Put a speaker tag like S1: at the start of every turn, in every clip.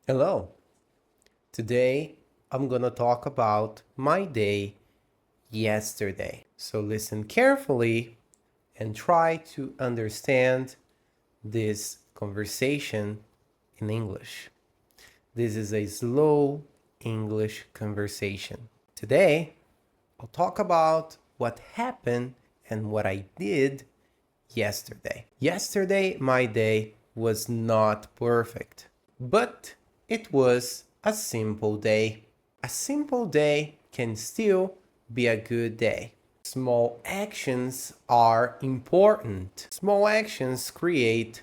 S1: Hello. Today I'm gonna talk about my day yesterday. So listen carefully and try to understand this conversation in English. This is a slow English conversation. Today I'll talk about what happened and what I did yesterday. Yesterday, my day was not perfect, but it was a simple day. A simple day can still be a good day. Small actions are important. Small actions create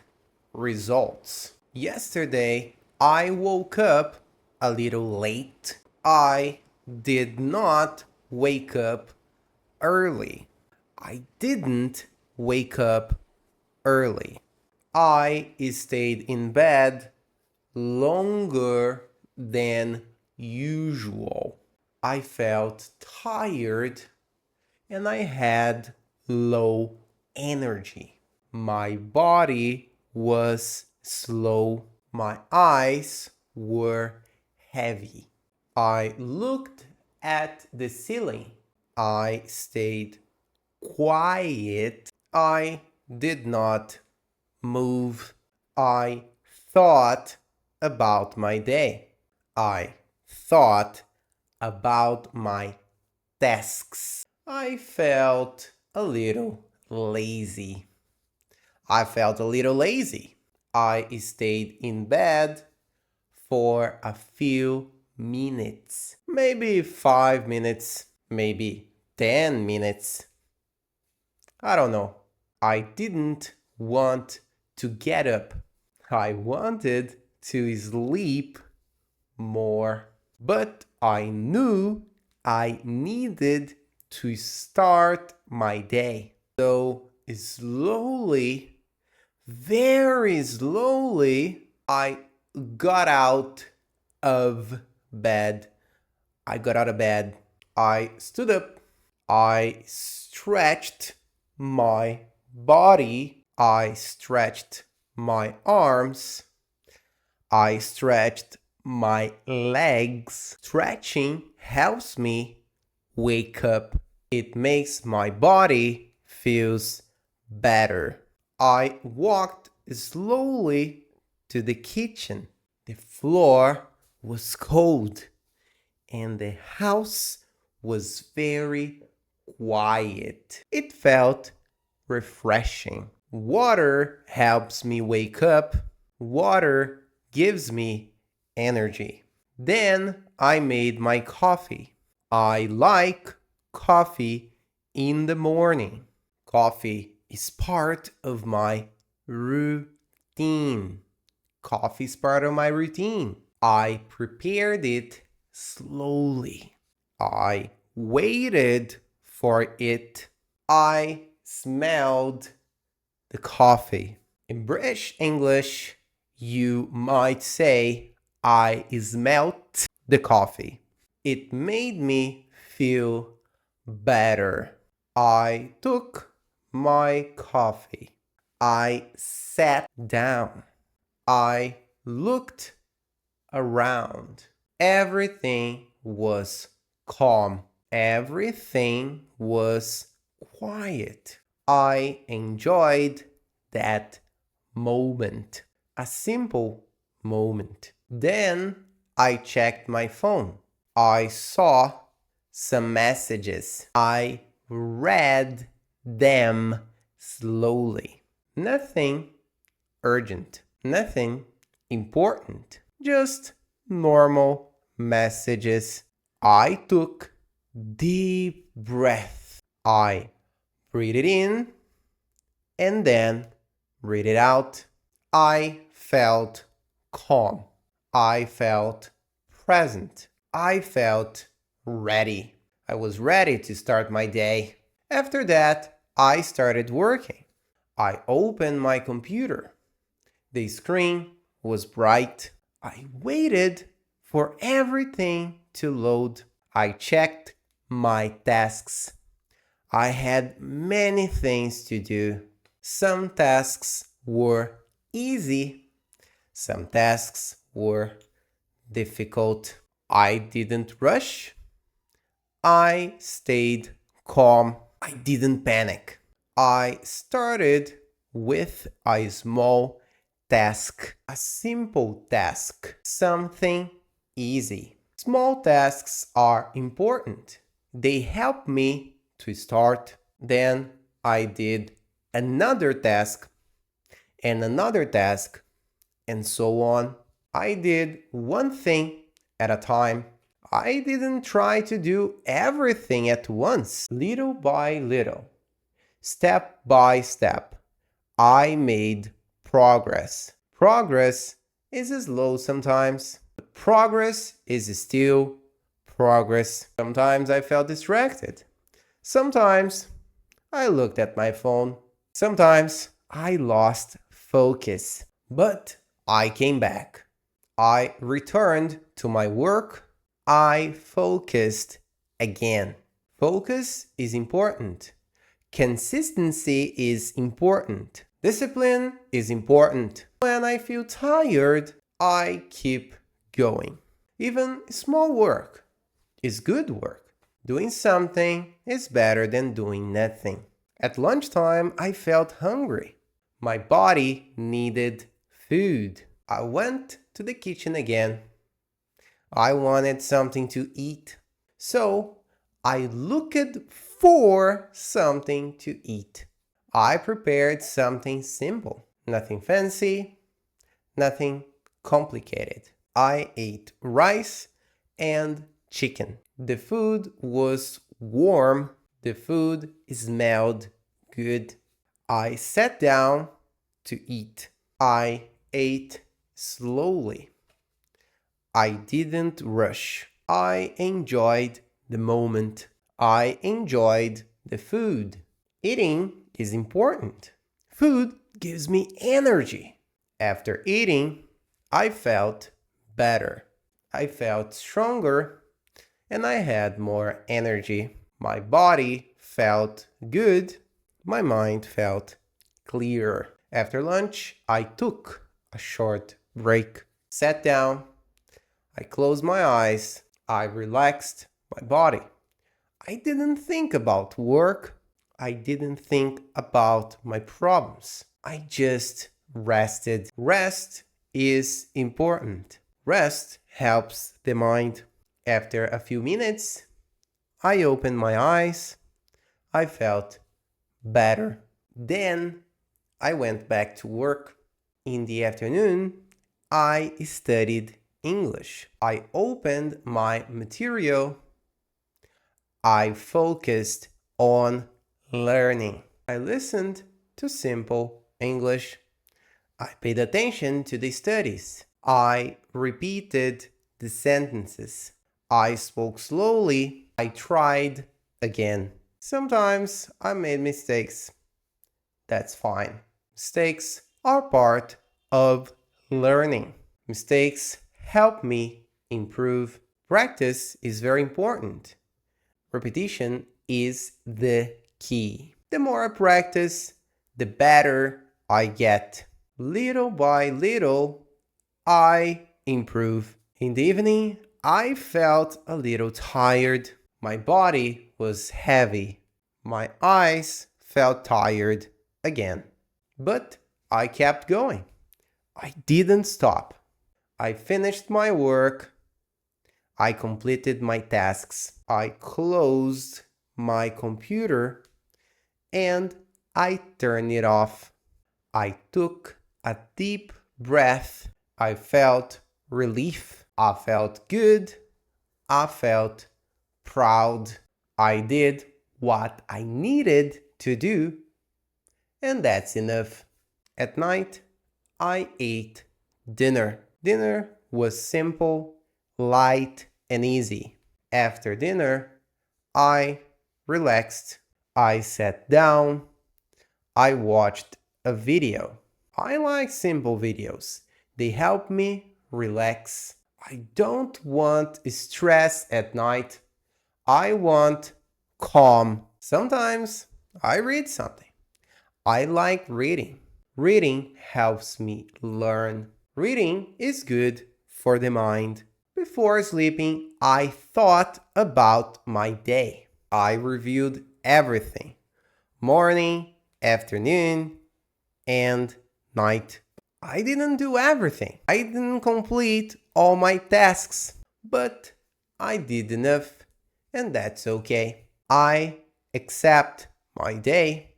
S1: results. Yesterday, I woke up a little late. I did not wake up early. I didn't wake up early. I stayed in bed longer than usual. I felt tired and I had low energy. My body was slow. My eyes were heavy. I looked at the ceiling. I stayed quiet. I did not move. I thought about my day. I thought about my tasks. I felt a little lazy. I stayed in bed for a few minutes. Maybe 5 minutes, maybe 10 minutes. I don't know. I didn't want to get up. I wanted to sleep more. But I knew I needed to start my day. So slowly, very slowly, I got out of bed. I stood up. I stretched my body. I stretched my arms. I stretched my legs. Stretching helps me wake up. It makes my body feels better. I walked slowly to the kitchen. The floor was cold and the house was very quiet. It felt refreshing. Water helps me wake up. Water gives me energy. Then I made my coffee. I like coffee in the morning. Coffee is part of my routine. Coffee is part of my routine. I prepared it slowly. I waited for it. I smelled the coffee. In British English, you might say, I smelt the coffee. It made me feel better. I took my coffee. I sat down. I looked around. Everything was calm. Everything was quiet. I enjoyed that moment. A simple moment. Then I checked my phone. I saw some messages. I read them slowly. Nothing urgent, nothing important, just normal messages. I took deep breath. I breathed it in and then breathed it out. I felt calm. I felt present. I felt ready. I was ready to start my day. After that, I started working. I opened my computer. The screen was bright. I waited for everything to load. I checked my tasks. I had many things to do. Some tasks were easy. Some tasks were difficult. I didn't rush. I stayed calm. I didn't panic. I started with a small task, a simple task, something easy. Small tasks are important. They help me to start. Then I did another task and another task and so on. I did one thing at a time. I didn't try to do everything at once. Little by little, step by step, I made progress. Progress is slow sometimes, but progress is still progress. Sometimes I felt distracted. Sometimes I looked at my phone. Sometimes I lost focus. But I came back. I returned to my work. I focused again. Focus is important. Consistency is important. Discipline is important. When I feel tired, I keep going. Even small work is good work. Doing something is better than doing nothing. At lunchtime, I felt hungry. My body needed food. I went to the kitchen again. I wanted something to eat. So I looked for something to eat. I prepared something simple. Nothing fancy, nothing complicated. I ate rice and chicken. The food was warm. The food smelled good. I sat down to eat. I ate slowly. I didn't rush. I enjoyed the moment. I enjoyed the food. Eating is important. Food gives me energy. After eating, I felt better. I felt stronger and I had more energy. My body felt good. My mind felt clear. After lunch, I took a short break, sat down, I closed my eyes, I relaxed my body. I didn't think about work. I didn't think about my problems. I just rested. Rest is important. Rest helps the mind. After a few minutes, I opened my eyes. I felt better. Then I went back to work. In the afternoon, I studied English. I opened my material. I focused on learning. I listened to simple English. I paid attention to the studies. I repeated the sentences. I spoke slowly. I tried again. Sometimes I made mistakes. That's fine. Mistakes are part of learning. Mistakes help me improve. Practice is very important. Repetition is the key. The more I practice, the better I get. Little by little, I improve. In the evening, I felt a little tired. My body was heavy. My eyes felt tired again. But I kept going. I didn't stop. I finished my work. I completed my tasks. I closed my computer and I turned it off. I took a deep breath. I felt relief. I felt good. I felt proud. I did what I needed to do, and that's enough. At night, I ate dinner. Dinner was simple, light, and easy. After dinner, I relaxed. I sat down. I watched a video. I like simple videos. They help me relax. I don't want stress at night. I want calm. Sometimes I read something. I like reading. Reading helps me learn. Reading is good for the mind. Before sleeping, I thought about my day. I reviewed everything. Morning, afternoon, and night. I didn't do everything. I didn't complete all my tasks, but I did enough, and that's okay. I accept my day.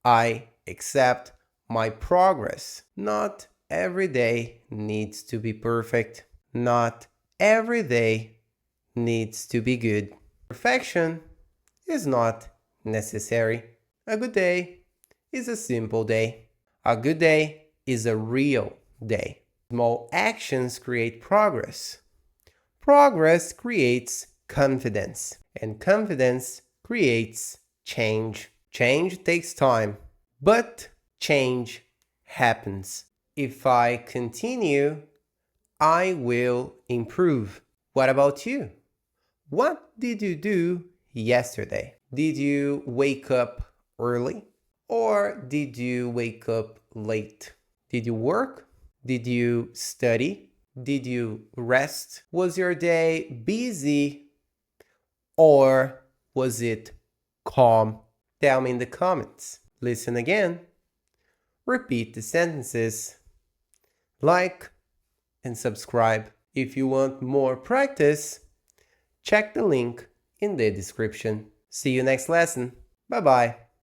S1: I accept my progress. Not every day needs to be perfect. Not every day needs to be good. Perfection is not necessary. A good day is a simple day. A good day is a real day. Small actions create progress. Progress creates confidence, and confidence creates change. Change takes time, but change happens. If I continue, I will improve. What about you? What did you do yesterday? Did you wake up early? Or did you wake up late? Did you work? Did you study? Did you rest? Was your day busy or was it calm? Tell me in the comments. Listen again. Repeat the sentences. Like and subscribe. If you want more practice, check the link in the description. See you next lesson. Bye bye.